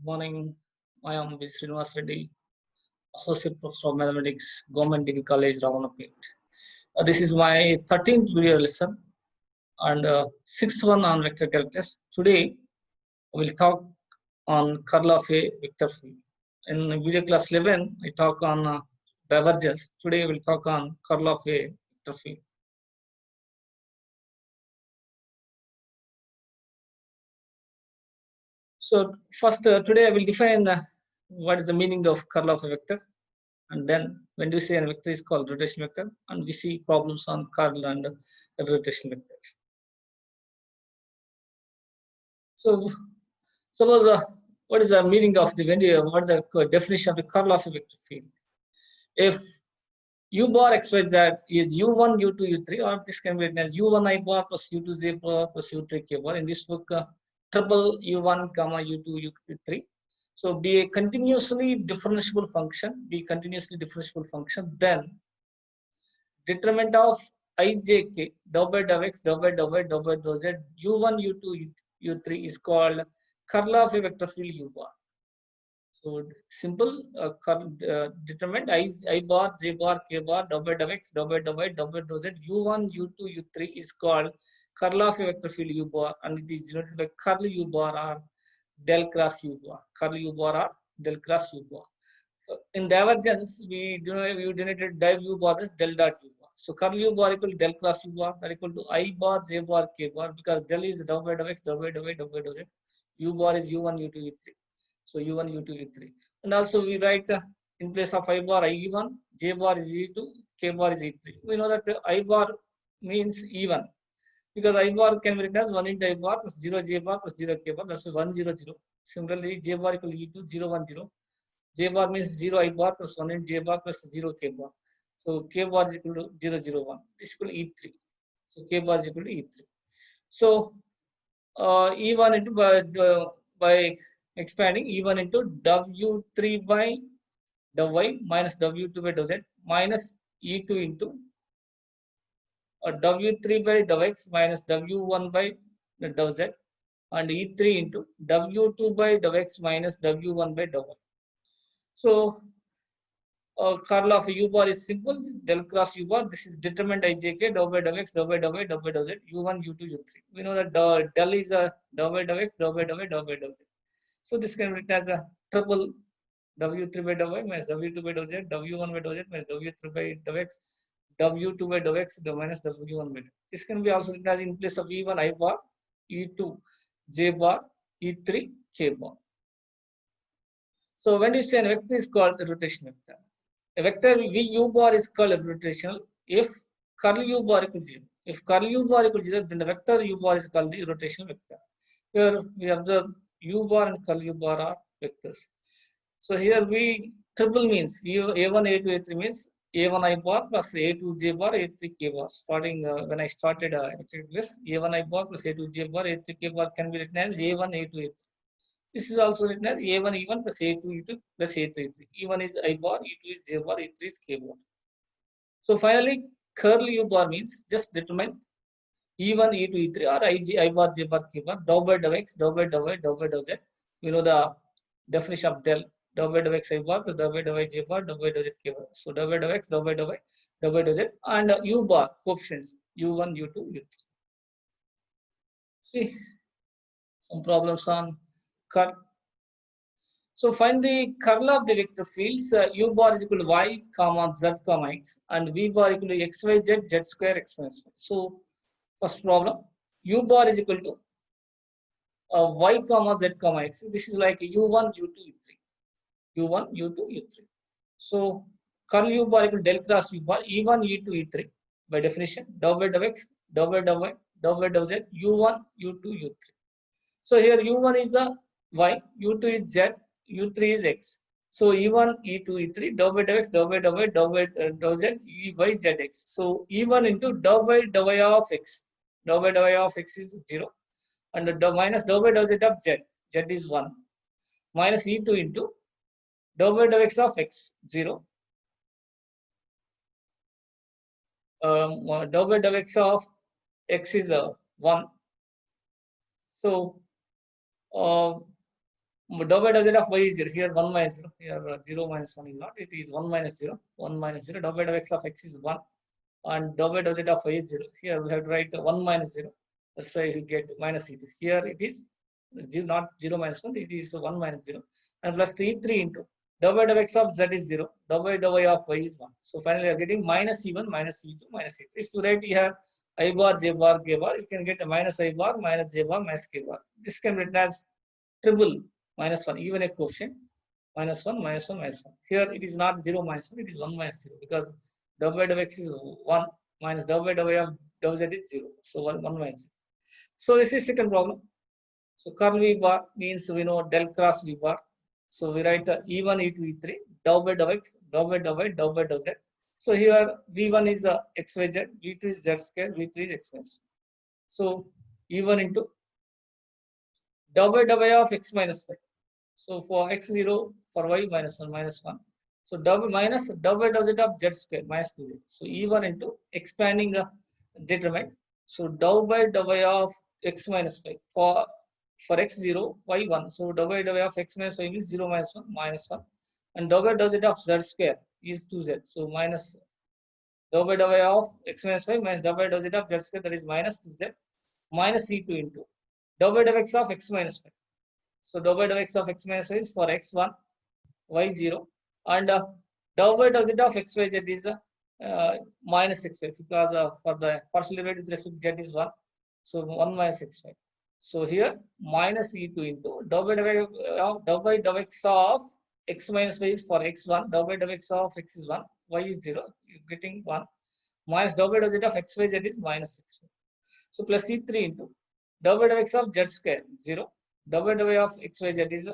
Morning. I am V. Srinivas Reddy, Associate Professor of Mathematics, Government Degree College, Ramanapet. This is my 13th video lesson and sixth one on vector calculus. Today, I will talk on curl of a vector field. In video class 11, I talk on divergence. Today, I will talk on curl of a vector field. So first, today I will define what is the meaning of curl of a vector. And then when we say a vector is called rotation vector, and we see problems on curl and rotation vectors. So suppose what is the meaning of the what is the definition of the curl of a vector field? If u bar xyz is u1, u2, u3, or this can be written as u1 I bar plus u2 j bar plus u3 k bar. In this book, triple u1 comma u2 u3. So be a continuously differentiable function, then determinant of ijk dou by dou x dou by dou y dou by dou z u1 u2 u3 is called curl of a vector field u bar. So simple determinant I bar j bar k bar dou by dou x dou by dou y dou by dou z u1 u2 u3 is called curl of a vector field u bar, and it is denoted by curl u bar or del cross u bar. Curl u bar or del cross u bar. In divergence, we denoted div u bar as del dot u bar. So curl u bar equal to del cross u bar, that equal to I bar j bar k bar, because del is dou by dou x dou by dou y dou by dou z. U bar is u1 u2 u3. So u1 u2 u3. And also we write in place of I bar I1, j bar is e2, k bar is e3. We know that I bar means even, because I bar can be written as 1 into I bar plus 0 j bar plus 0 k bar. That's 1 0 0. Similarly, j bar equal to e2 0 1 0. J bar means 0 I bar plus 1 and j bar plus 0 k bar. So k bar is equal to 0 0 1. This is equal to E3. So k bar is equal to E3. So E1 into by expanding E1 into W3 by dou y minus W2 by dou z minus E2 into W3 by dou x minus W1 by dou z and E3 into W2 by dou x minus W1 by dou y. So curl of u bar is simple, del cross u bar. This is determinant ijk dou by dou x dou by dou y dou by dou z u1 u2 u3. We know that del is a dou by dou x dou by dou y dou by dou z. So this can be written as a triple w3 by dou y minus w2 by dou z, w1 by dou z minus w3 by dou x, w2 by dou x minus w1 by dou. This can be also written as in place of e1 I bar, e2 j bar, e3 k bar. So when you say a vector is called a rotation vector. A vector v u bar is called a rotational if curl u bar equals 0. If curl u bar equals 0, then the vector u bar is called the rotational vector. Here we observe u bar and curl u bar are vectors. So here we triple means a1 a2 a3 means a1 I bar plus a2 j bar a3 k bar. Starting when I started this a1 I bar plus a2 j bar a3 k bar can be written as a1 a2 a3. This is also written as a1 e1 plus a2 e2 plus a3 e3. E1 is I bar, e2 is j bar, e3 is k bar. So finally, curl u bar means just determine e1, e2, e3 or I bar, j bar, k bar, dou by dou x, dou by dou y, dou by dou z. You know the definition of del, dou by dou x I bar plus dou by dou y j bar, dou by dou z k bar. So dou by dou x, dou by dou y, dou by dou z, and u bar coefficients u1, u2, u3. See some problems on curl. So find the curl of the vector fields. U bar is equal to y comma z comma x, and v bar equal to x y z z square x minus y. So first problem, u bar is equal to y comma z comma x. This is like u1 u2 u3, u1 u2 u3. So curl u bar equal to del cross u bar e1 e2 e3 by definition dou by dou x dou by dou y dou by dou z u1 u2 u3. So here u1 is the y, u2 is z, u3 is x. So e1, e2, e3 dou by dou x dou by dou y dou by dou z y z x. So e1 into dou by dou y of x, dou by dou y of x is 0, and minus dou by dou z of z, z is 1, minus e2 into dou by dou x of x 0, dou by dou x of x is 1. So Dou by dou z of y is 0. Here 1 minus 0. Here 0 minus 1 is not. It is 1 minus 0. 1 minus 0. Dou by dou x of x is 1. And dou by dou z of y is 0. Here we have to write 1 minus 0. That's why we get minus e2. Here it is 0, not 0 minus 1. It is 1 minus 0. And plus 3 into dou by dou x of z is 0. Dou by dou y of y is 1. So finally we are getting minus e1, minus e2, minus e3. If you write here I bar, j bar, k bar, you can get a minus I bar, minus j bar, minus k bar. This can be written as triple minus 1, even a coefficient, minus 1, minus 1, minus 1. Here it is not 0 minus 1, it is 1 minus 0, because dou by dou x is 1 minus dou by dou y of dou z is 0. So 1 minus 0. So this is second problem. So curl v bar means we know del cross v bar. So we write e1, e2, e3, dou by dou x, dou by dou y, dou by dou z. So here v1 is xyz, v2 is z square, v3 is x minus. So e1 into dou by dou y of x minus y. So for x0, for y minus 1, minus 1. So dou minus dou by dou z of z square, minus 2z. So e1 into expanding determinant. So dou by dou y of x minus 5 for x0, y1. So dou by dou y of x minus y is 0 minus 1, minus 1. And dou by dou z of z square is 2z. So minus dou by dou y of x minus y minus dou by dou z of z square, that is minus 2z, minus e2 into dou by dou x of x minus 5. So dou by dou x of x minus y is for x1, y0, and dou by dou z of xyz is minus xy, because for the partial derivative with respect to z is 1. So 1 minus xy. So here minus e2 into dou by dou x of x minus y is for x1, dou by dou x of x is 1, y is 0, you're getting 1, minus dou by dou z of xyz is minus xy. So plus e3 into dou by dou x of z square 0, dou by dou y of xyz is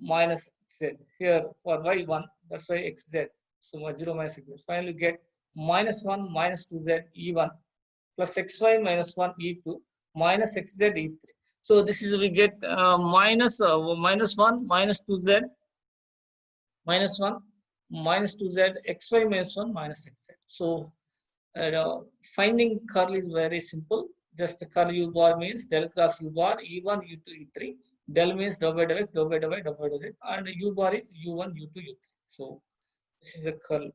minus z. Here for y1, that's why xz. So 0 minus xz. Finally get minus 1 minus 2z e1 plus xy minus 1 e2 minus xz e3. So this is we get minus 1 minus 2z minus 1 minus 2z xy minus 1 minus xz. So finding curl is very simple. Just the curl u bar means del cross u bar e1 u2 e3. Del means dou by dou x, dou by dou y, dou by dou z, and u bar is u1 u2 u3. So this is a curl.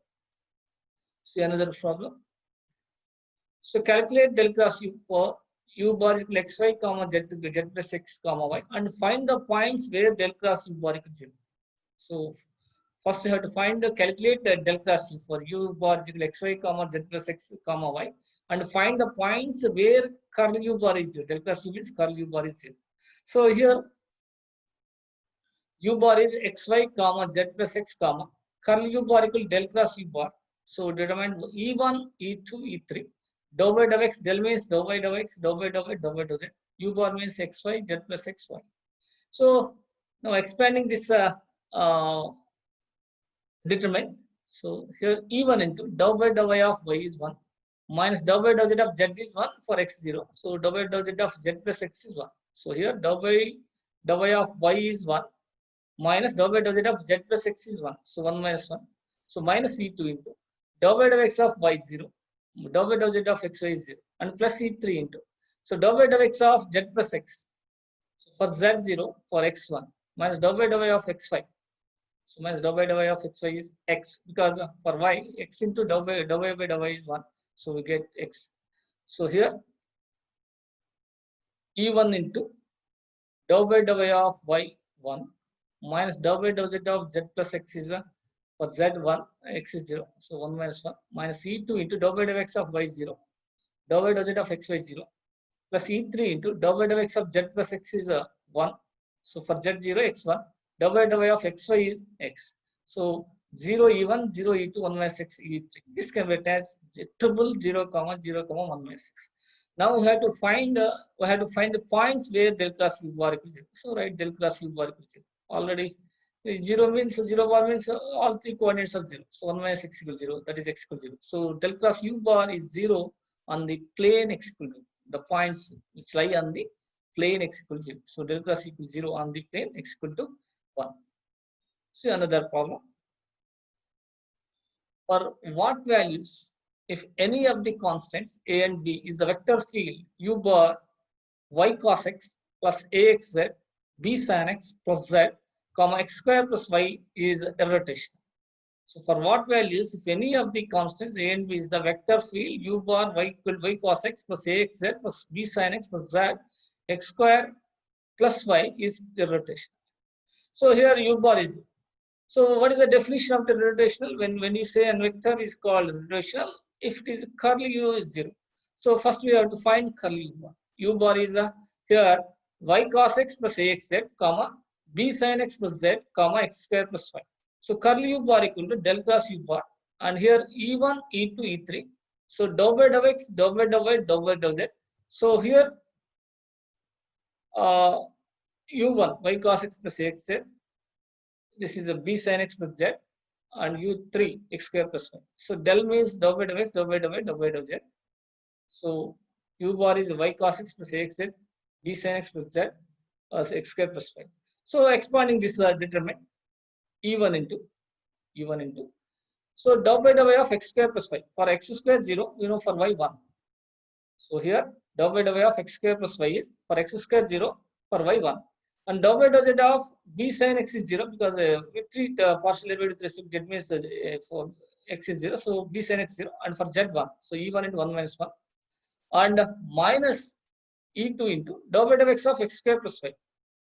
See another problem. So calculate del cross u for u bar is equal xy comma z plus x comma y, and find the points where del cross u bar equal 0. So first you have to find the calculate the del cross u for u bar is equal xy comma z plus x comma y, and find the points where curl u bar is 0. Del cross u means curl u bar is 0. So here u bar is xy comma z plus x comma curl u bar equal del cross u bar. So determine e1, e2, e3. Dou by dou x, del means dou by dou x, dou by dou y, dou by dou z. U bar means xy, z plus xy. So now expanding this determinant. So here e1 into dou by dou y of y is 1 minus dou by dou z of z is 1 for x0. So dou by dou z of z plus x is 1. So here dou by dou y of y is 1 minus dou by dou z of z plus x is 1. So 1 minus 1. So minus e2 into dou by dou x of y is 0, dou by dou z of xy is 0, and plus e3 into. So dou by dou x of z plus x. So for z0 for x1 minus dou by dou y of xy. So minus dou by dou y of xy is x, because for y x into dou by dou y is 1. So we get x. So here e1 into dou by dou y of y1 minus dou by dou z of z plus x is for z1 x is 0. So 1 minus 1 minus e2 into dou by dou x of y 0, dou by dou z of xy 0, plus e3 into dou by dou x of z plus x is 1. So for z0 x1, dou by dou y of xy is x. So 0 e1, 0 e2, 1 minus x e3. This can be written as triple 0 comma 0 comma 1 minus x. Now we have to find the points where del cross u bar equals 0. So write del cross u bar equals 0. Already 0 means 0 bar means all three coordinates are 0. So 1 minus x equals 0, that is x equals 0. So del cross u bar is 0 on the plane x equals 0. The points which lie on the plane x equals 0. So del cross equals 0 on the plane x equal to 1. See another problem. For what values, if any of the constants a and b is the vector field u bar y cos x plus axz b sin x plus z, comma x square plus y is irrotational. So for what values, if any of the constants a and b is the vector field u bar y equal y cos x plus ax z plus b sin x plus z, x square plus y is irrotational. So here u bar is. So what is the definition of the rotational? When you say a vector is called rotational, if it is curly u is 0. So first we have to find curly u bar. U bar is here y cos x plus ax z, comma b sin x plus z, comma x square plus y. So curly u bar equal to del cross u bar, and here e1, e2, e3. So dou by dou x, dou by dou y, dou by dou z. So here u1 y cos x plus ax z. This is a b sin x plus z, and u3 x square plus y. So del means dou by dou x, dou by dou y, dou by dou z. So u bar is y cos x plus ax z, b sin x plus z, x square plus y. So expanding this determinant e1 into. So dou by dou y of x square plus y. For x square 0, we know for y 1. So here dou by dou y of x square plus y is for x square 0, for y 1. And dou by dou z of b sin x is 0 because we treat partial derivative with respect to z means for x is 0. So b sin x 0, and for z 1. So e1 into 1 minus 1. And minus e2 into dou by dou x of x square plus y.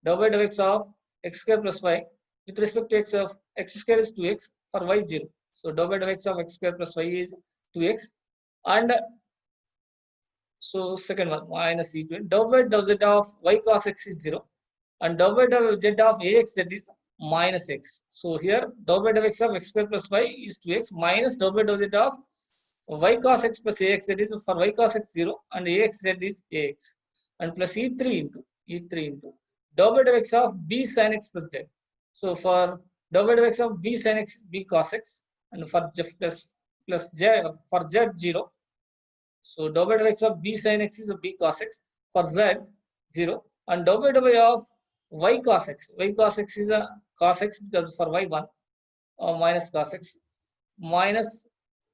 Dou by dou x of x square plus y with respect to x of x square is 2x, for y 0. So dou by dou x of x square plus y is 2x. And so second one minus e2 dou by dou z of y cos x is 0, and dou by dou z of ax, that is minus x. So here dou by dou x of x square plus y is 2x minus dou by dou z of y cos x plus ax, that is for y cos x 0 and ax z is ax, and plus e3 into dou by dou x of b sin x plus z. So for dou by dou x of b sin x, b cos x, and for plus z for z 0. So dou by dou x of b sin x is a b cos x, for z 0, and dou by dou y of y cos x. Y cos x is a cos x because for y 1 minus cos x minus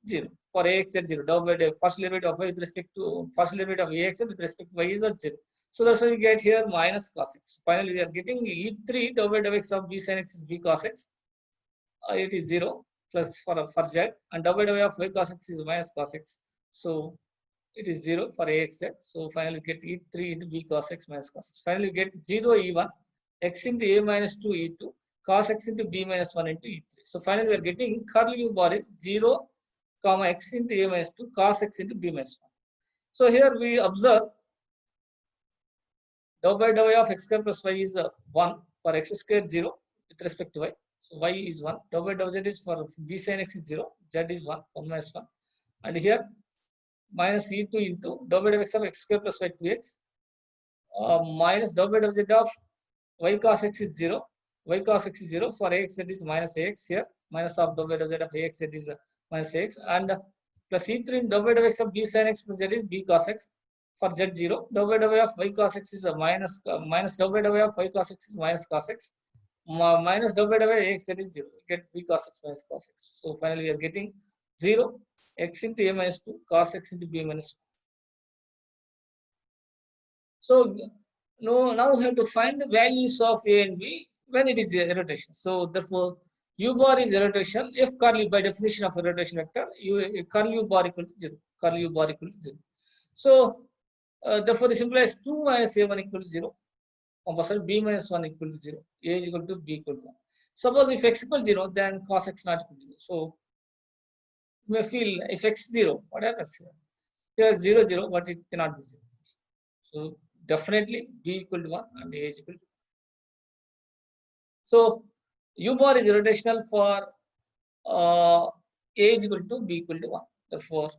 0, for ax at 0. Dou by dou partial derivative of y with respect to partial derivative of ax with respect to y is at 0. So that's why we get here minus cos x. Finally, we are getting e3 dou by dou x of b sin x is b cos x. It is 0 plus for z, and dou by dou y of y cos x is minus cos x. So it is 0 for ax z. So finally we get e3 into b cos x minus cos x. Finally we get 0 e1, x into a minus 2 e2, cos x into b minus 1 into e3. So finally we are getting curly u bar is 0, comma x into a minus 2, cos x into b minus 1. So here we observe dou by dou y of x square plus y is 1, for x square 0 with respect to y. So y is 1. Dou by dou z is for b sin x is 0, z is 1, 1 minus 1. And here minus e2 into dou by dou x of x square plus y 2x, minus dou by dou z of y cos x is 0. Y cos x is 0, for ax that is minus ax here, minus of dou by dou z of ax that is minus ax, and plus e3 in dou by dou x of b sin x plus z is b cos x, for z 0. Dou by dou y of y cos x is minus dou by dou y of y cos x is minus cos x, minus dou by dou y ax that is 0. We get b cos x minus cos x. So finally we are getting 0, x into a minus 2, cos x into b minus 2. So now we have to find the values of a and b when it is irrotation. So therefore u bar is irrotation if curly, by definition of irrotation vector, curly u bar equal to 0. Curly u bar equal to 0. So therefore this implies 2 minus a1 equal to 0, opposite b minus 1 equal to 0, a is equal to b equal to 1. Suppose if x equal to 0, then cos x not equal to 0. So you may feel if x 0, what happens here? Here 0 0, but it cannot be 0. So definitely b equal to 1 and a is equal to 1. So u bar is irrotational for a is equal to b equal to 1. Therefore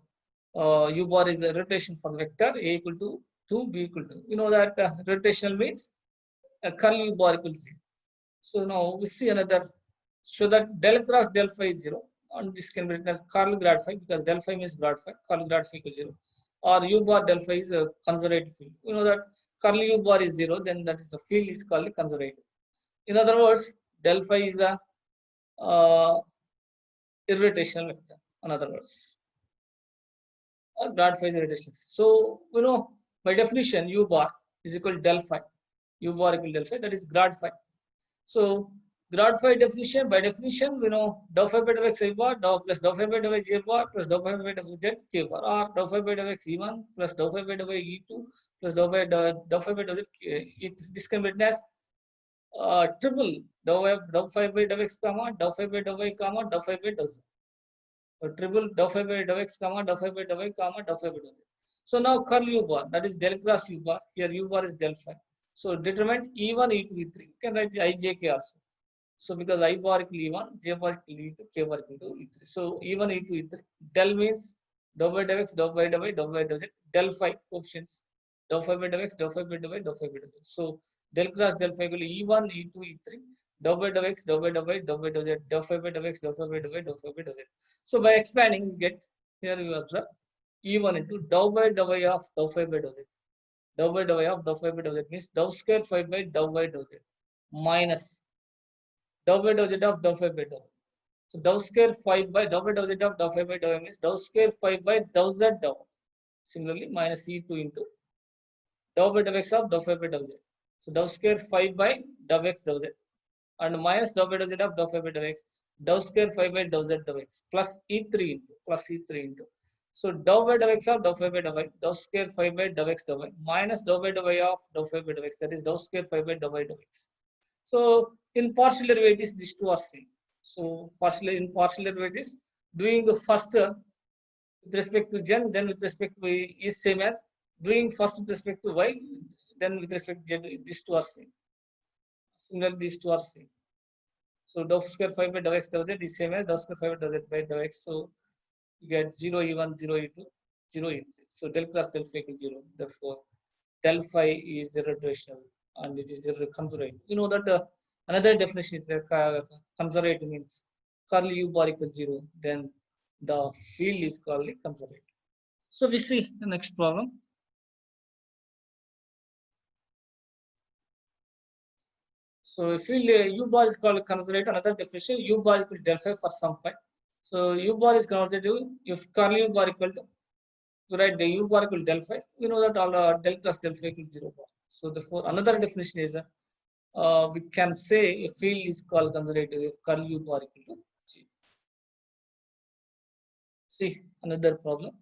u bar is a rotation for vector a equal to 2, b equal to 2. You know that rotational means curly u bar equals 0. So now we see another, so that del cross del phi is 0, and this can be written as curl grad phi because del phi means grad phi, curl grad phi equals 0, or u bar del phi is a conservative field. You know that curly u bar is 0, then that is the field is called conservative. In other words, del phi is a irrotational vector. In other words, or grad phi is irrotational. So you know by definition u bar is equal to del phi. u bar equal del phi, that is grad phi. So grad phi definition, by definition, we know dou phi by dou x I bar, dou plus dou phi by dou y j bar plus dou phi by dou z j bar, or dou phi by dou x E1 plus dou phi by dou y E2 plus dou phi by dou z E3. This can be written as triple dou phi by dou x comma dou phi by dou y comma dou phi by dou z. Triple dou phi by dou x comma dou phi by dou y comma dou phi by dou z. So now curl u bar, that is del cross u bar. Here u bar is del phi. So determine E1, E2, E3. You can write ijk also. So because I bar equal E1, J bar equal E2, K bar equal to E3. So E1, E2, E3. Del means dou by dou x, dou by dou y, dou by dou z. Del phi coefficients. Dou phi by dou x, dou phi by dou y, dou phi by dou z. So del cross del phi equal to E1, E2, E3. Dou by dou x, dou by dou y, dou by dou z. Dou phi by dou x, dou phi by dou y, dou phi by dou z. So by expanding, you get, here you observe E1 into dou by dou y of dou phi by dou z. Dou by dou y of dou phi by dou z means dou square phi by dou by dou z minus dou by dou z of dou phi by dou. So dou square phi by dou by dou z of dou phi by dou means dou square phi by dou z dou. Similarly, minus E2 into dou by dou x of dou phi by dou z. So dou square phi by dou x dou z and minus dou by dou z of dou phi by dou x, dou square phi by dou z dou x plus E3 into. So dou by dou x of dou phi by dou y, dou square phi by dou x dou y minus dou by dou y of dou phi by dou x, that is dou square phi by dou y dou x. So in partial derivatives, these two are same. So in partial derivatives, doing first with respect to z, then with respect to y is same as doing first with respect to y, then with respect to z. These two are same. Similarly, these two are same. So dou square phi by dou x dou z is same as dou square phi by dou z by dou x. So you get 0 E1, 0 E2, 0 E3. So del cross del phi equals 0. Therefore, del phi is irrotational and it is conservative. You know that another definition is conservative means curl u bar equals 0. Then the field is called conservative. So we see the next problem. So if field u bar is called conservative, another definition u bar equal del phi for some phi. So u bar is conservative if curl u bar equal to, you write the u bar equal to del phi. We know that all del plus del phi equal 0 bar. So therefore, another definition is we can say a field is called conservative if curl u bar equal to 0. See another problem.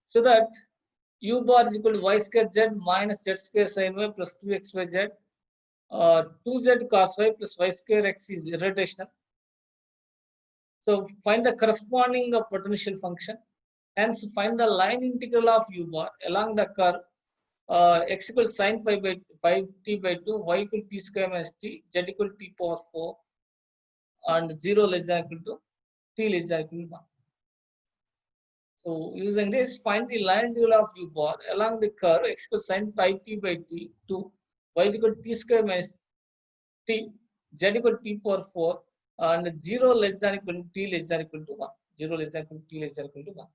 So that u bar is equal to y square z minus z square sin y plus 2xyz. 2z cos y plus y square x is irrotational. So find the corresponding potential function. Hence, find the line integral of u bar along the curve x equals sin pi by 5t by 2, y equal t square minus t, z equal t power 4, and 0 less than equal to t less than equal to 1. So using this, find the line integral of u bar along the curve x equals sin pi t by t 2, y is equal to t square minus t, z equal to t power 4, and 0 less than equal to t less than equal to 1. 0 less than equal to t less than equal to 1.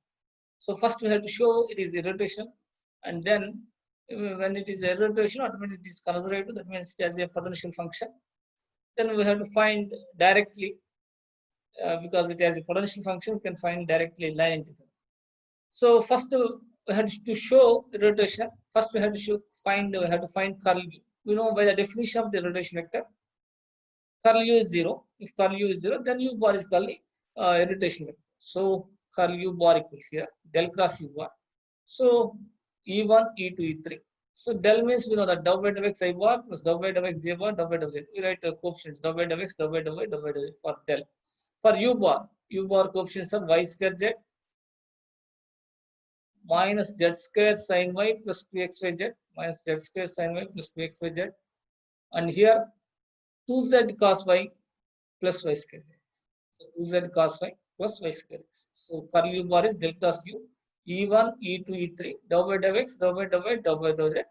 So first we have to show it is irrotation, and then when it is irrotation, automatically it is conservative. That means it has a potential function. Then we have to find directly, because it has a potential function, we can find directly line integral. So first we have to show irrotation. First we have to find curl u. We know by the definition of the irrotation vector, curl u is 0. If curl u is 0, then u bar is called irrotation vector. So curl u bar equals here del cross u bar. So E1, E2, E3. So del means we know that dou by dou x I bar plus dou by dou x j bar dou by dou z. We write coefficients dou by dou x, dou by dou y, dou by dou z for del. For u bar coefficients are y square z minus z square sin y plus 2xyz minus z square sin y plus 2xyz, and here 2z cos y plus y square. So 2z cos y plus y square. So curl u bar is del cross u. E1, E2, E3, dou by dou x, dou by dou y, dou by dou z,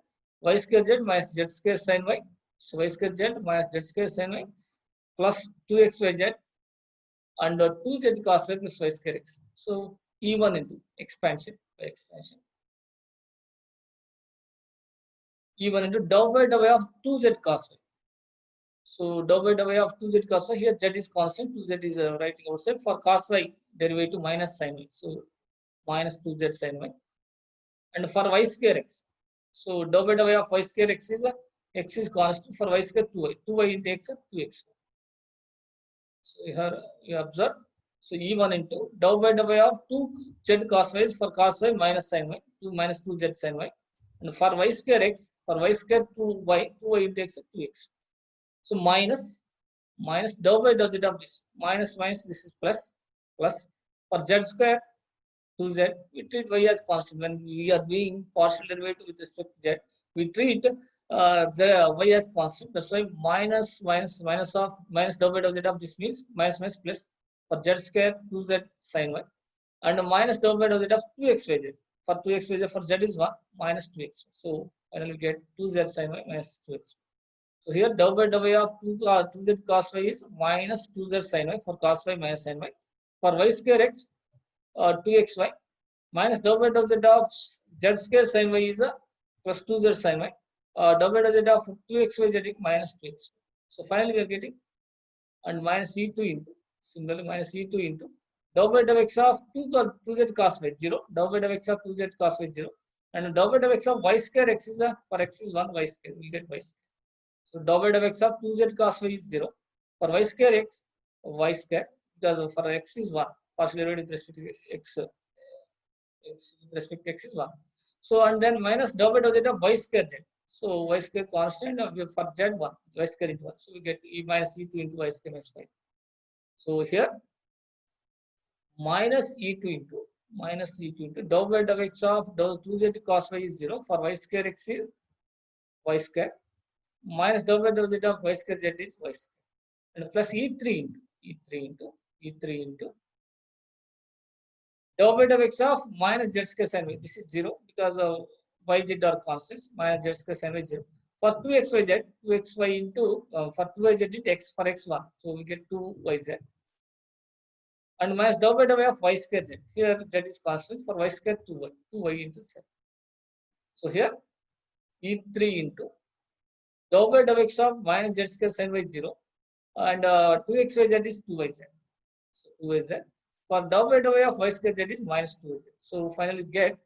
y square z minus z square sin y, so y square z minus z square sin y plus 2xyz and 2z cos y plus y square x. So E1 into expansion by expansion. E1 into dou by dou y of 2z cos y. So dou by dou y of 2z cos y, here z is constant, 2z is writing outside. For cos y derivative minus sin y. So minus 2z sin y, and for y square x, So dou by dou y of y square x is constant. For y square 2y. 2y into x, 2x. So here you observe. So E1 into dou by dou y of 2z cos y is for cos y minus sin y. 2 minus 2z sin y. And for y square x, for y square 2y into x, 2x. So minus dou by dou z of this. Minus this is plus. For z square 2z, we treat y as constant. When we are doing partial derivative with respect to z, we treat y as constant. That's why minus dou by dou z of this means minus plus. For z square 2z sin y, and minus dou by dou z of 2xyz. For 2xyz, for z is 1 minus 2x. So finally we get 2z sin y minus 2x. So here dou by dou y of 2z cos y is minus 2z sin y for cos y minus sin y. For y square x, 2xy minus dou by dou z of z square sin y is plus 2z sin y. Dou by dou z of 2xy z is minus 2x. So finally we are getting and minus e2 into, similarly minus e2 into dou by dou x of 2z cos y 0, dou by dou x of 2z cos y 0, and dou by dou x of y square x is for x is 1 y square, we get y square. So dou by dou x of 2z cos y is 0. For y square x, y square, because for x is 1, partial derivative with respect to x with respect to x is 1. So and then minus dou by dou z of y square z. So y square constant for z 1, y square into 1. So we get e minus e2 into y square minus 5. So here minus e2 into dou by dou x of dou 2z cos y is 0. For y square x is y square minus dou by dou z of y square z is y square, and plus e3 into dou by dou x of minus z square sin y. This is 0 because of yz are constants. Minus z square sin y 0. For 2xy into for 2yz into x for x1. So we get 2yz. And minus dou by dou y of y square z. Here z is constant. For y square 2y into z. So here e3 into dou by dou x of minus z square sin y 0, and 2xyz is 2yz. So 2yz. For dou by dou y of y square z is minus 2yz. So finally get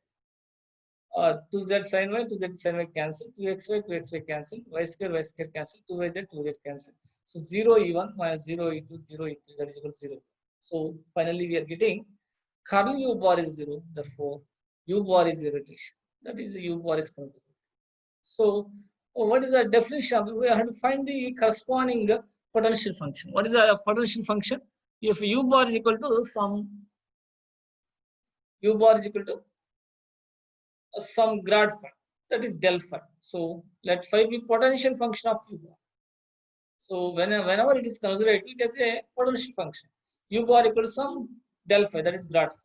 2z sin y, 2z sin y cancel, 2xy cancel, y square cancel, 2yz cancel. So 0 e1 minus 0 e2, 0 e3, that is equal to 0. So finally we are getting curl u bar is 0, therefore u bar is irradiation. That is the u bar is coming. So what is the definition? We have to find the corresponding potential function. What is the potential function? If u bar is equal to some grad phi, that is del phi. So let phi be potential function of u bar. So whenever it is considered, it is a potential function. U bar equal to some del phi, that is grad phi.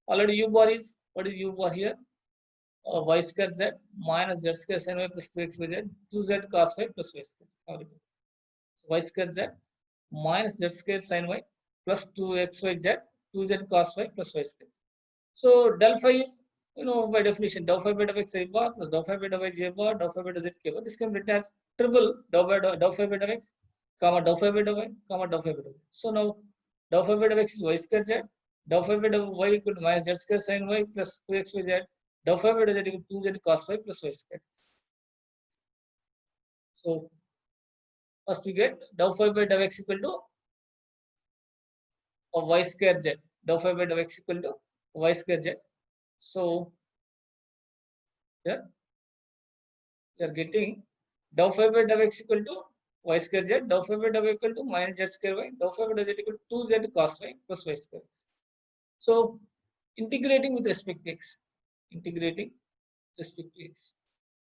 Already u bar is, what is u bar here? Y square z minus z square sin y plus 2xyz, 2z cos y plus y square. Y square z minus z square sin y plus 2xyz, 2z cos y plus y square. So del phi is, by definition, dou phi by dou x a bar plus dou phi by dou y j bar, dou phi by dou z k bar. This can be written as triple dou phi by dou x, comma dou phi by dou y, comma dou phi by dou y. So now dou phi by dou x is y square z, dou phi by dou y equal to minus z square sin y plus 2xyz, dou phi by dou z equal to 2z cos y plus y square. So first we get dou phi by dou x equal to y square z, dou phi by dou x equal to y square z. So here we are getting dou phi by dou x equal to y square z, dou phi by dou y equal to minus z square y, dou phi by dou z equal to 2z cos y plus y square. So integrating with respect to x,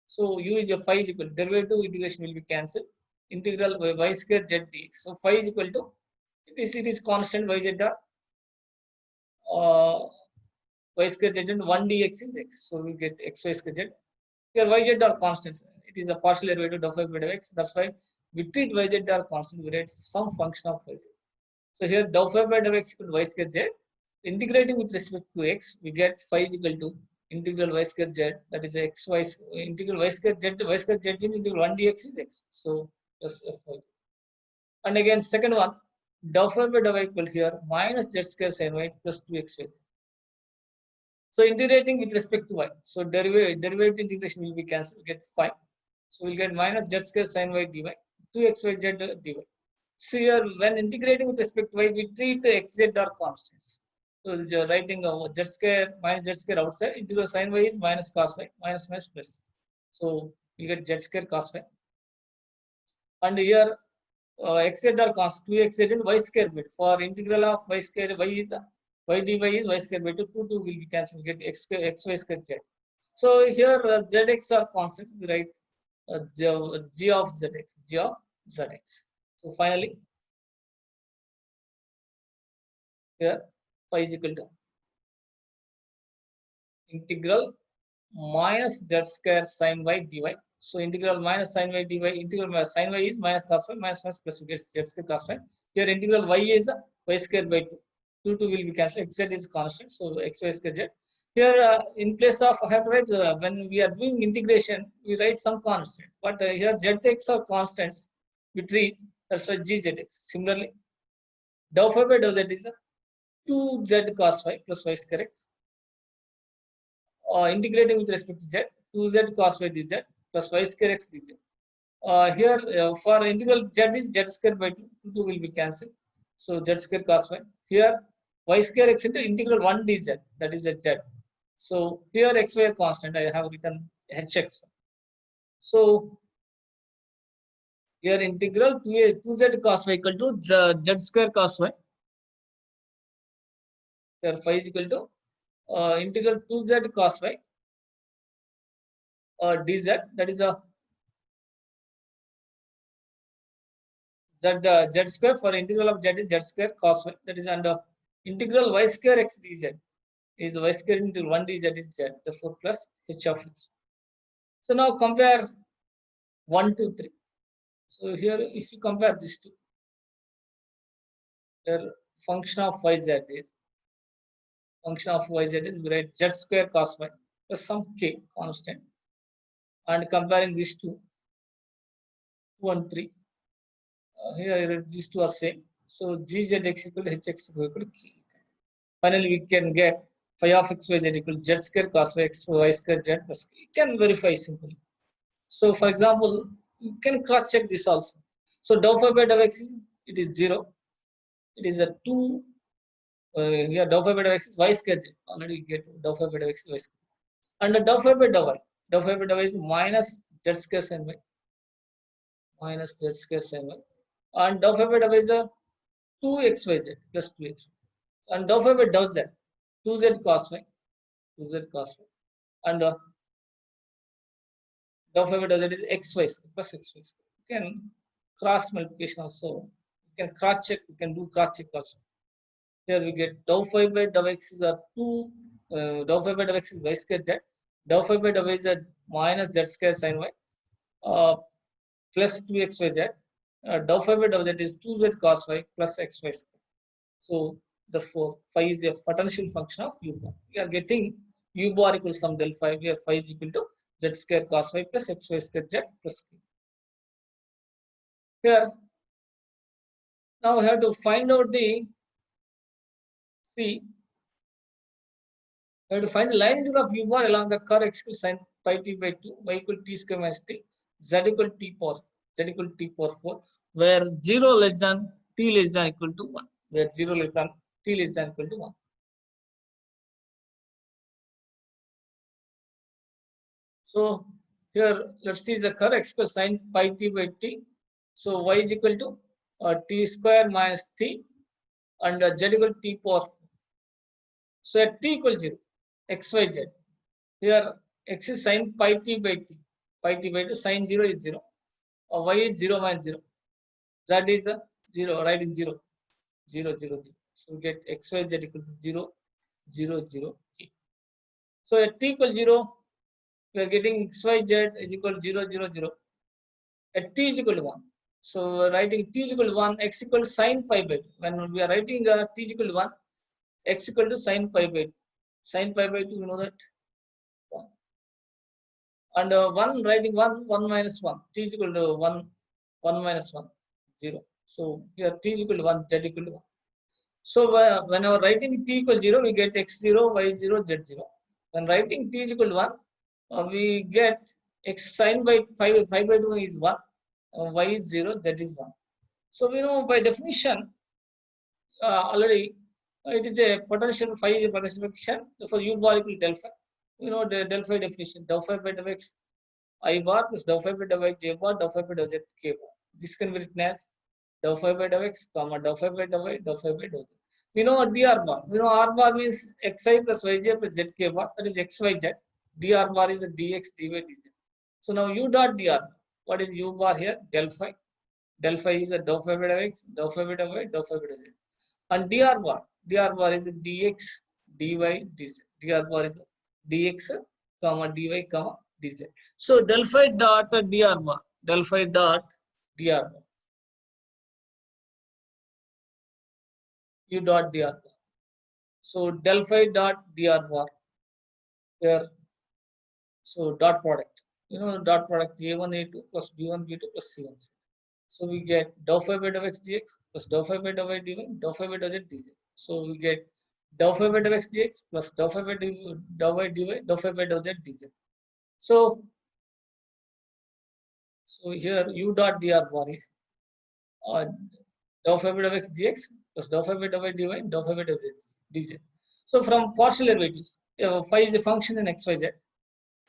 So u is a phi is equal to derivative integration will be cancelled. Integral by y square z dx. So phi is equal to it is constant y z y square z and 1 dx is x. So we get x y square z. Here y z are constants. It is a partial derivative of phi by dou x. That's why we treat y z are constant. We write some function of y z. So here dou phi by dou x equal to y square z. Integrating with respect to x, we get phi is equal to integral y square z. That is x y integral y square z in integral 1 dx is x. So plus f y. And again second one, dou phi by dou y equal here minus z square sin y plus 2xy. So integrating with respect to y. So derivative integration will be cancelled. We get 5. So we'll get minus z square sin y dy, 2xyz dy. So here, when integrating with respect to y, we treat xz are constants. So writing z square minus z square outside, integral sin y is minus cos y, minus minus plus. So we get z square cos y. And here, xz are constant, 2xz and y square bit. For integral of y square, y is y dy is y square by 2, 2 will be cancelled, get x square, xy square z. So here, zx are constant, we write g of zx. So finally, here phi is equal to integral minus z square sin y dy. So integral minus sin y dy, integral sin y is minus cos y minus minus plus, we get z square cos y. Here integral y is y square by 2. 2 will be cancelled. Xz is constant, so xy square z. Here in place of, I have to write when we are doing integration, we write some constant. But here zx are constants. We treat, that's why gzx. Similarly, dou phi by dou z is 2z cos y plus y square x. Integrating with respect to z, 2z cos y dz plus y square x dz. Here for integral z is z square by 2, 2 will be cancelled. So z square cos y. Here y square x into integral 1 dz, that is z. So here xy are constant, I have written hx. So here integral 2z cos y equal to z square cos y. Here phi is equal to integral 2z cos y dz, that is a z square. For integral of z is z square cos y, that is under integral y square x dz is y square into 1 dz is z, therefore plus h of x. So now compare 1, 2, 3. So here if you compare these two, here function of yz is we write z square cos y plus some k constant, and comparing these two, 2 and 3, here these two are same. So gzx equal to hx equal to k. Finally, we can get phi of xyz equal to z square cos x y square z plus k. You can verify simply. So, for example, you can cross check this also. So, dou phi by dou x, it is 0. It is a 2. Here, dou phi by dou x is y square z. Already get dou phi by dou x is y square. And the dou phi by dou y. Dou phi by dou y is minus z square sin y. Minus z square sin y. And dou phi by dou y is a 2xyz plus 2x. And dou phi by dou z, 2z cos y, 2z cos y. And dou phi by dou z is xy plus xy. You can cross multiplication also. You can cross check, you can do cross check also. Here we get dou phi by dou x is a 2, dou phi by dou x is y square z, dou phi by dou y is a minus z square sin y plus 2xyz, dou phi by dou z is 2z cos y plus xy square. So therefore phi is a potential function of u bar. We are getting u bar equals some del phi, where phi is equal to z square cos y plus xy square z plus k. Here, now we have to find out the we have to find the line integral of u bar along the curve x equal sin pi t by 2, y equal t square minus t, z equal t power 4, where 0 less than t less than equal to 1, where 0 less than t less than equal to 1. So here let's see the curve x equal sin pi t by t. So y is equal to t square minus t, and z equal to t power 4. So at t equals 0, xyz. Here x is sin pi t by t. Pi t by 2, sin 0 is 0. Y is 0 minus 0. Z is 0, writing 0. 0, 0, 0. So we get xyz equal to 0, 0, 0, k. So at t equals 0, we are getting xyz is equal to 0, 0, 0. At t is equal to 1. So writing t is equal to 1, x equal to sin pi by 2. When we are writing t is equal to 1, x equal to sin pi by 2. Sin pi by 2, you know that. 1. And 1, writing 1, 1 minus 1. T is equal to 1, 1 minus 1, 0. So here t is equal to 1, z equal to 1. So whenever writing t equals 0, we get x0, y0, z0. When writing t is equal to 1, we get x sin by 5 by 2 is 1, y is 0, z is 1. So we know by definition already it is a potential phi is a potential function. Therefore, u bar equal to del phi. You know the del phi definition: del phi by del x I bar plus del phi by del y j bar, del phi by del z k bar. This can be written as del phi by del x, comma del phi by del y, del phi by del z. We know dr bar. We know r bar means xi plus yj plus zk bar. That is xyz. Dr bar is a dx, dy, dz. So now u dot dr. What is u bar here? Del phi. Del phi is a del phi by del x, del phi by del y, del phi by del z. And dr bar is a dx, dy, dz. Dr bar is a dx, comma dy, comma dz. So del phi dot dr bar, del phi dot dr bar, u dot dr bar. So del phi dot dr bar here. So dot product. You know dot product a1 a2 plus b1 b2 plus c1 c. So we get del phi by del x dx plus del phi by del y dy, del phi by del z dz. So we get del phi by del x dx plus del phi by del y dy, del phi by del z dz. So here u dot dr bar is del phi by del x dx plus del phi by del y dy, del phi by del z dz. So from partial derivatives, phi is a function in xyz.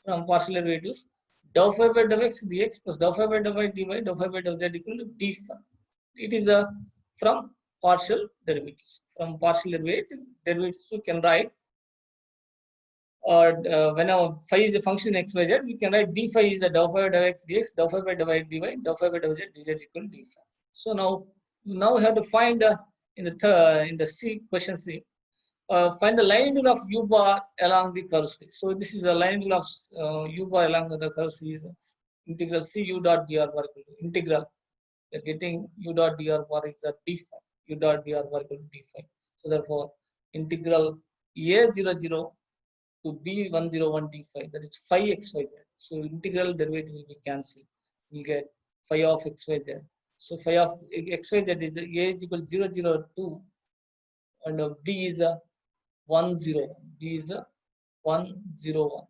From partial derivatives, del phi by del x dx plus del phi by del y dy, del phi by del z equal to d phi. It is from partial derivatives. From partial derivatives, you can write, or whenever phi is a function in xyz, we can write d phi is a del phi by del x dx, del phi by del y dy, del phi by del z dz equal to d phi. So now we have to find in the C question C. Find the line integral of u bar along the curve C. So this is a line integral of u bar along the curve C is integral C u dot dr bar equal to integral. We are getting u dot dr bar is a d phi. U dot dr bar equal to d phi. So therefore, integral a00 to b101 d phi, that is phi xyz. So integral derivative will be cancelled. We get phi of xyz. So phi of xyz is a is equal to 002 and b is a 101. B is a 101.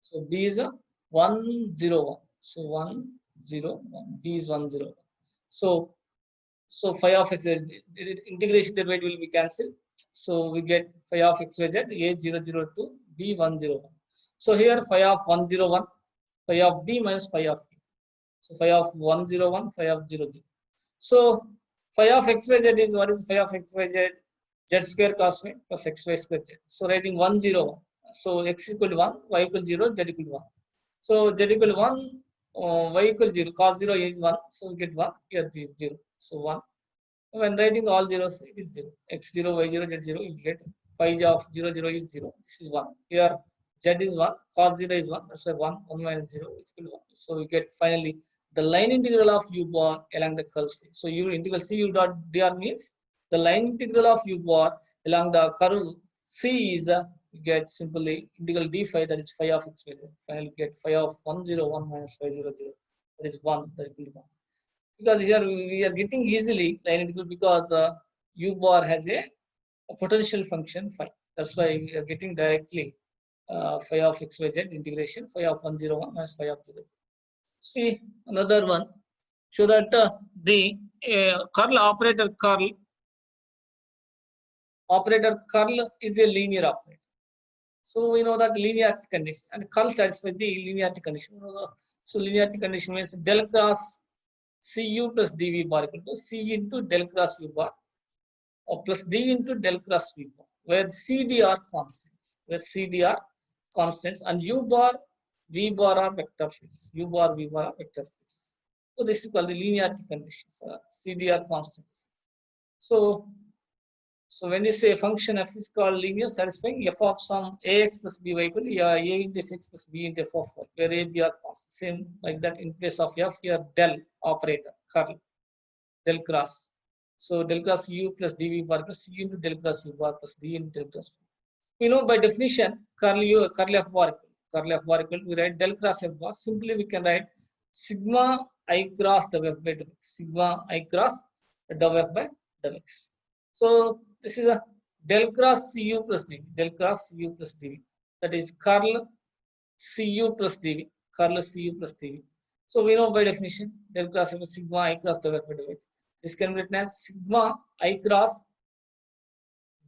So b is a 101. So 101. B is 101. So phi of x integration derivative will be cancelled. So we get phi of xyz a002 b101. So here phi of 101, phi of b minus phi of b. So phi of 101, phi of 00. So phi of xyz is what is phi of xyz? Z square cos phi plus xy square z. So writing 101. So x equal to 1, y equal to 0, z equal to 1. So z equal to 1, y equal to 0, cos 0 is 1. So we get 1, here this is 0. So 1. When writing all zeros, it is 0. X0, Y0, Z0, you get phi of 0, 0 is 0. This is 1. Here Z is 1, cos 0 is 1. That's why 1, 1 minus 0 is equal to 1. So we get finally the line integral of u bar along the curve C. So u integral C u dot dr means the line integral of u bar along the curve C is we get simply integral d phi, that is phi of x. Finally get phi of 101 minus phi 00. That is 1. That is 1. Because here we are getting easily line integral because u bar has a potential function phi. That's why we are getting directly phi of xyz integration phi of 101 minus phi of 0. See another one. So that the curl operator curl is a linear operator. So we know that linearity condition and curl satisfies the linearity condition. So linearity condition means del cross Cu plus dv bar equal to C into del cross u bar plus d into del cross v bar, where CD are constants, and u bar, v bar are vector fields. U bar, v bar are vector fields. So this is called the linearity conditions. CD are constants. So when you say function f is called linear, satisfying f of some ax plus by equal to a into x plus b into f of y, where a, b are constant. Same like that in place of f, here del operator, curl, del cross. So del cross u plus dv bar plus c into del cross u bar plus d into del cross v. By definition, curl f bar equal, we write del cross f bar. Simply we can write sigma I cross dou f by dou x. Sigma I cross dou f by dou x. So this is a del cross Cu plus dv, del cross Cu plus dv. That is curl Cu plus dv, curl Cu plus dv. So we know by definition del cross of sigma I cross dou by dou x. This can be written as sigma I cross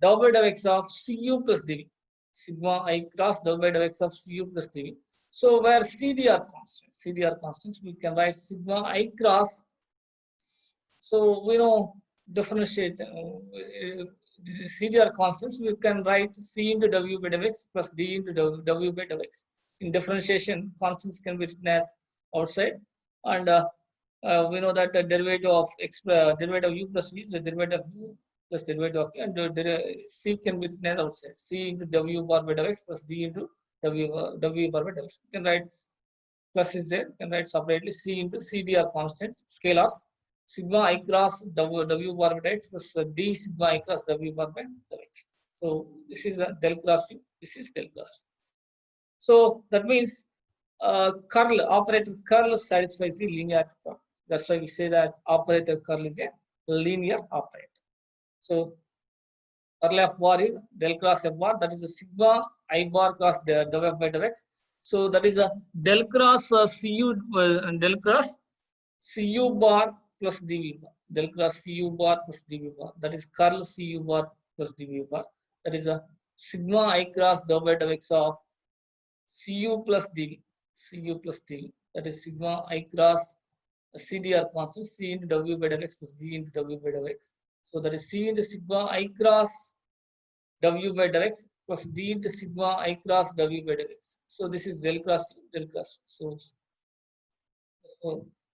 dou by dou x of Cu plus dv. Sigma I cross dou by dou x of Cu plus dv. So where CD are constants, we can write sigma I cross. So we know differentiate CD are constants. We can write C into W by dou x plus D into W by dou x. In differentiation, constants can be written as outside, and we know that the derivative of derivative of u plus v, the derivative of u plus derivative of v, and C can be written as outside. C into W bar by dou x plus D into W bar by dou x. You can write plus is there. You can write separately C into CD are constants, scalars. Sigma I cross W bar by x plus D sigma I cross W bar by dou x. So this is a del cross U. This is del cross. So that means curl operator curl satisfies the linearity problem. That's why we say that operator curl is a linear operator. So curl F bar is del cross F bar. That is a sigma I bar cross dou F by dou x. So that is a del cross Cu del cross Cu bar plus dv bar, del cross Cu bar plus dv bar. That is curl Cu bar plus dv bar. That is a sigma I cross dou by dou x of Cu plus dv. Cu plus dv. That is sigma I cross CD are constant, C into W by dou x plus D into W by dou x. So that is C into sigma I cross W by dou x plus D into sigma I cross W by dou x. So this is del cross U, del cross. So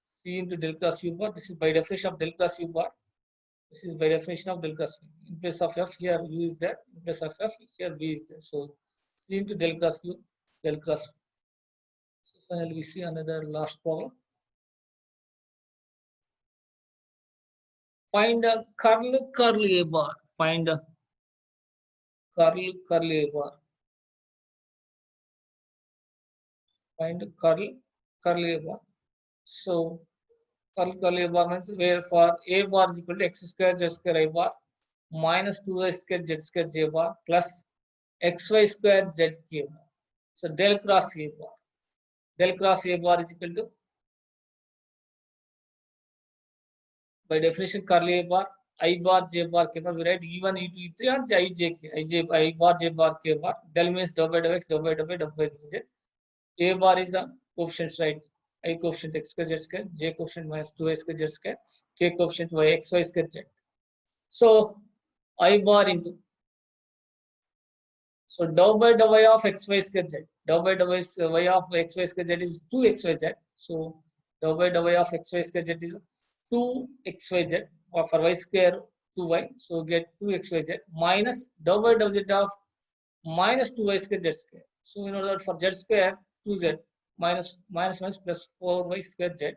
C into del cross U bar. This is by definition of del cross U bar. This is by definition of del cross U. In place of F, here U is there. In place of F, here V is there. So C into del cross U, del cross. So finally, we see another last problem. Find a curl A bar. Find a curl A bar. Find curl A bar. So curl A bar means where for A bar is equal to x square z square I bar minus 2y square z square j bar plus xy square z k bar. So del cross A bar. Del cross A bar is equal to, by definition, curl A bar, I bar, J bar, K bar, we write E1, E2, E3 or I, J, K, I bar, J bar, K bar. Del means dou by dou x, dou by dou by dou by z. A bar is the coefficients, right? I coefficient x square z square, J coefficient minus 2y square z square, K coefficient y xy square z. So I bar into, so dou by dou y of xy square z. Dou by dou y of xy square z is 2xyz. So dou by dou y of xy square z is 2xyz, or for y square 2y. So get 2xyz minus dou by dou z of minus 2y square z square. So in order for z square 2z minus plus 4y square z,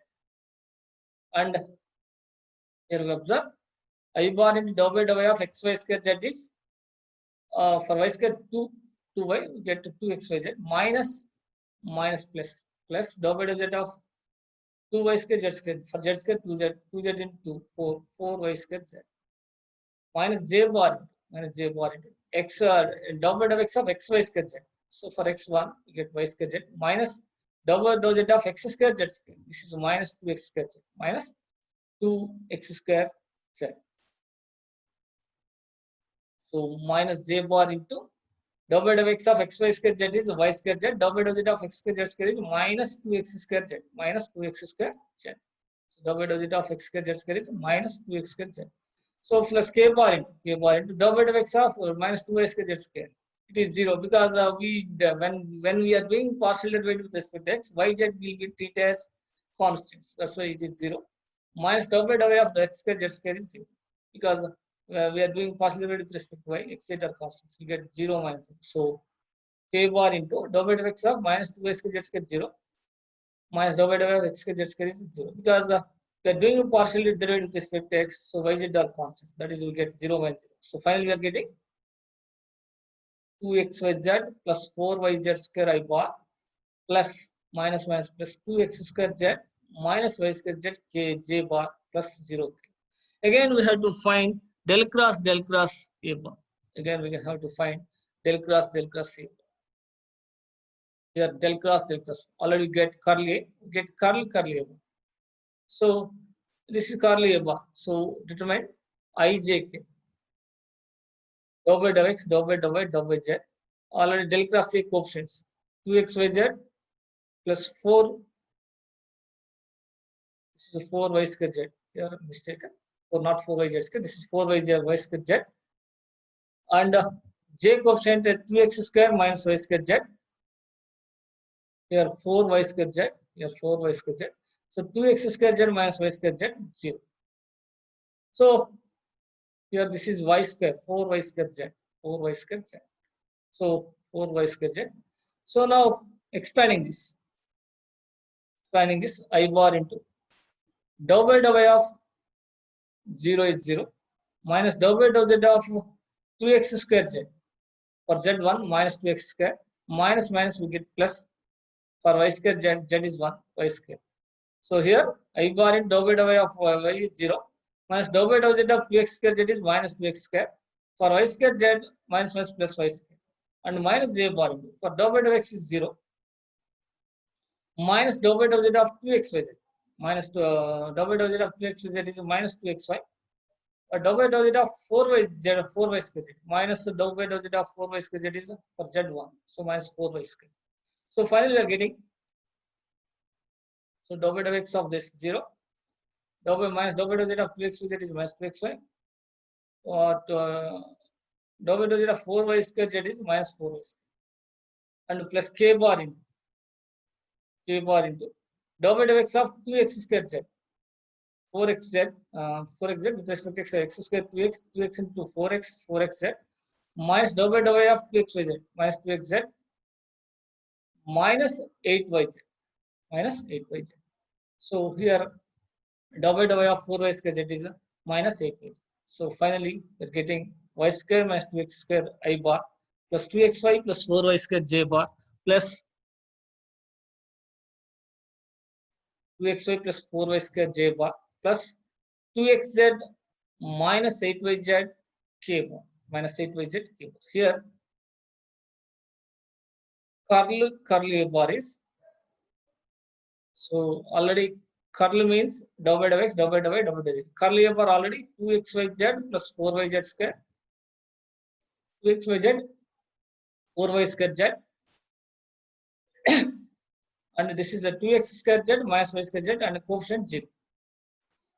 and here we observe I bar into dou by dou y of xy square z is for y square 2y, we get 2xyz minus plus dou by dou z of 2y square z square, for z square 2z into 4y square z minus j bar into x dou by dou x of xy square z. So for x1 we get y square z minus dou by dou z of x square z square. This is minus 2x square z minus 2x square z. So minus j bar into dou by dou x of xy square z is y square z. Dou by dou z of x square z square is minus 2x square z. Minus 2x square z. So dou by dou z of x square z square is minus 2x square z. So plus k bar into dou by dou x of minus 2y square z square. It is 0 because when we are doing partial derivative with respect to x, yz will be treated as constants. That's why it is 0. Minus dou by dou y of the x square z square is 0 because we are doing partial derivative with respect to y, x, z are constants. We get 0 minus 0. So k bar into dou by dou x of minus 2y square z square 0 minus dou by dou x square z square is 0 because we are doing a partial derivative with respect to x, so yz are constants. That is, we get 0 minus 0. So finally we are getting 2xyz plus 4yz square I bar plus minus plus 2x square z minus y square z k j bar plus 0. Again we have to find del cross A bar. Again, we have to find del cross A bar. Here del cross. Already get curl A, get curl A bar. So this is curl A bar. So determine ijk. Dou by dou x, dou by dou y, dou by z. Already del cross A coefficients 2xyz plus 4. This is 4y square z. Here mistaken. Or not 4y z square. This is 4y square z. And j coefficient at 2x square minus y square z. Here 4y square z. Here 4y square z. So 2x square z minus y square z 0. So here this is y square 4y square z. 4y square z. So 4y square z. So now expanding this I bar into dou by dou y of 0 is 0 minus dou by dou z of 2x square z. For z1 minus 2x square minus we get plus. For y square z is 1 y square. So here I bar in dou by dou y of y is 0 minus dou by dou z of 2x square z is minus 2x square. For y square z minus plus y square. And minus j bar into for dou by dou x is 0 minus dou by dou z of 2xyz minus dou by dou z of 2xyz is minus 2xy. Dou by dou z of 4y square z minus dou by dou z of 4y square z is for z1. So minus 4y square. So finally we are getting, so dou by dou x of this 0, dou by dou z of 2xyz is minus 2xy. Dou by dou z of 4y square z is minus 4y square. And plus k bar into dou by dou x of 2x square z. 4x z with respect to x square 2x into 4x z minus dou by dou y of 2xy z minus 2x z minus 8y z. So here dou by dou y of 4y square z is minus 8y z. So finally we're getting y square minus 2x square I bar plus 2xy plus 4y square j bar plus 2xy plus 4y square j bar plus 2xz minus 8yz k bar minus 8yz k bar. Here curl A bar is, so already curl means dou by dou x, dou by dou y, dou by dou z. Curl A bar already 2xyz plus 4yz square, 2xyz 4y square z, and this is the 2x square z minus y square z and coefficient 0.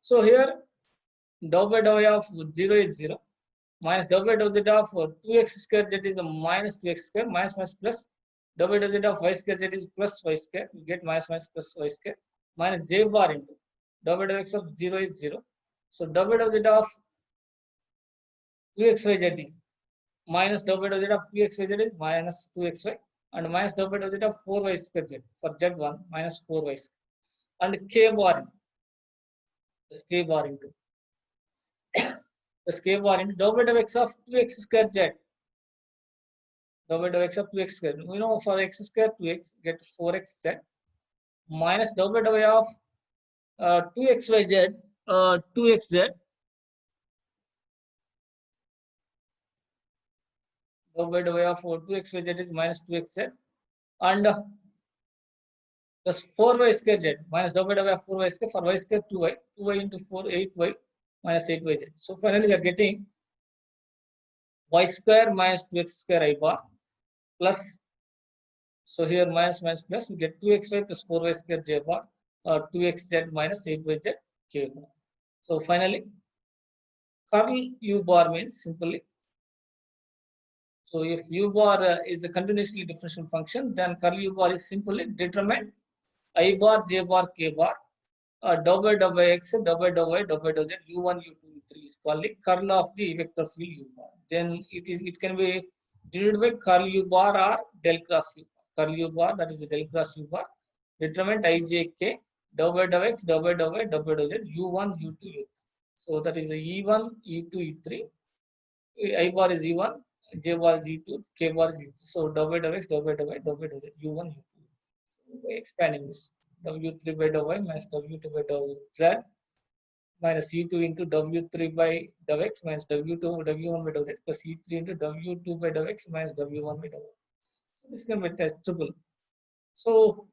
So here dou by dou y of 0 is 0 minus dou by dou z of 2x square z is a minus 2x square minus plus dou by dou z of y square z is plus y square. You get minus plus y square minus j bar into dou by dou x of 0 is 0. So dou by dou z of 2xyz is minus dou by dou z of 2xyz is minus 2xy and minus dou by dou z of 4y square z for z1 minus 4y square and k bar into k bar into dou by dou x of 2x square z. Dou by dou x of 2x square. We know for x square 2x get 4x z minus dou by dou y of 2xyz 2xz. Dou by dou y of 2xyz is minus 2xz and plus 4y square z minus dou by dou y of 4y square for y square 2y into 4 8y minus 8yz. So finally we are getting y square minus 2x square I bar plus, so here minus plus we get 2xy plus 4y square j bar 2xz minus 8yz k bar. So finally curl u bar means simply, so if u bar is a continuously differential function, then curl u bar is simply determined I bar j bar k bar dou by x, dou by dou y, dou by dou z, u1, u2, u3 is called the curl of the vector field u bar. Then it can be denoted by curl u bar or del cross u bar. Curl u bar, that is the del cross u bar, determined ijk dou by dou x, dou by dou y, dou by dou z, u1, u2, u3. So that is the e1, e2, e3. I bar is e1, j bar is e2, k bar is e3. So dou by dou x, dou by dou y, dou by dou z, u1, u2. So expanding this w3 by dou y minus w2 by dou z minus U2 into W3 by dou x minus W2 W1 by dou z plus U3 into W2 by dou x minus W1 by dou y. So this can be testable. So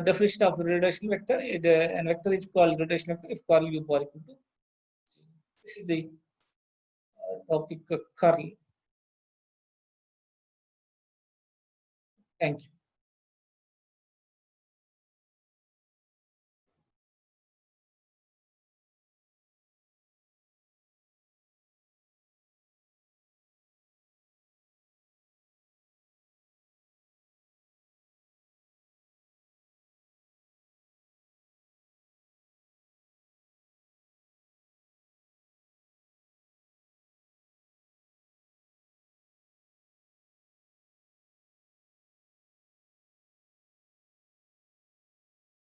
definition of rotation vector, an vector is called rotation vector if curl U bar equal to C. This is the topic curl. Thank you.